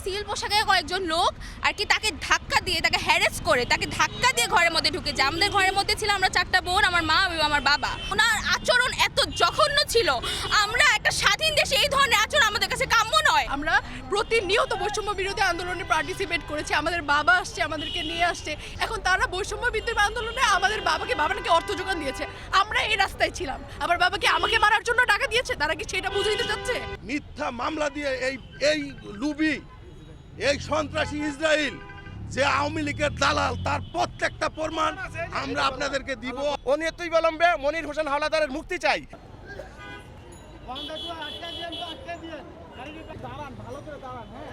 Civil পোশাকে কয়েকজন লোক আর কি তাকে ধাক্কা দিয়ে, তাকে হ্যারেস করে, তাকে ধাক্কা দিয়ে ঘরের মধ্যে ঢুকে যায়। আমাদের ঘরের মধ্যে ছিল আমরা 4টা বোন, আমার মা এবং আমার বাবা। ওনার আচরণ এত জঘন্য ছিল। আমরা একটা স্বাধীন দেশে এই ধরনের আচরণ আমাদের কাছে কাম্য নয়। আমরা প্রতিনিয়ত বৈষম্য বিরোধী আন্দোলনে পার্টিসিপেট করেছি। আমাদের বাবা আসছে, আমাদেরকে নিয়ে আসছে। এখন তারা বৈষম্য বিরোধী আন্দোলনে আমাদের বাবা নাকি অর্থ যোগান দিয়েছে। আমরা এই রাস্তায় ছিলাম, আবার বাবাকে আমাকে মারার জন্য টাকা দিয়েছে। তারা কি সেটা বুঝাইতে চাচ্ছে? মিথ্যা মামলা দিয়ে এই লুবি, এই সন্ত্রাসী ইসরায়েল যে আওয়ামী লীগের দালাল, তার প্রত্যেকটা প্রমাণ আমরা আপনাদেরকে দিব। অনতিবিলম্বে মনির হোসেন হাওলাদারের মুক্তি চাই। দাঁড়ান, ভালো করে দাঁড়ান। হ্যাঁ,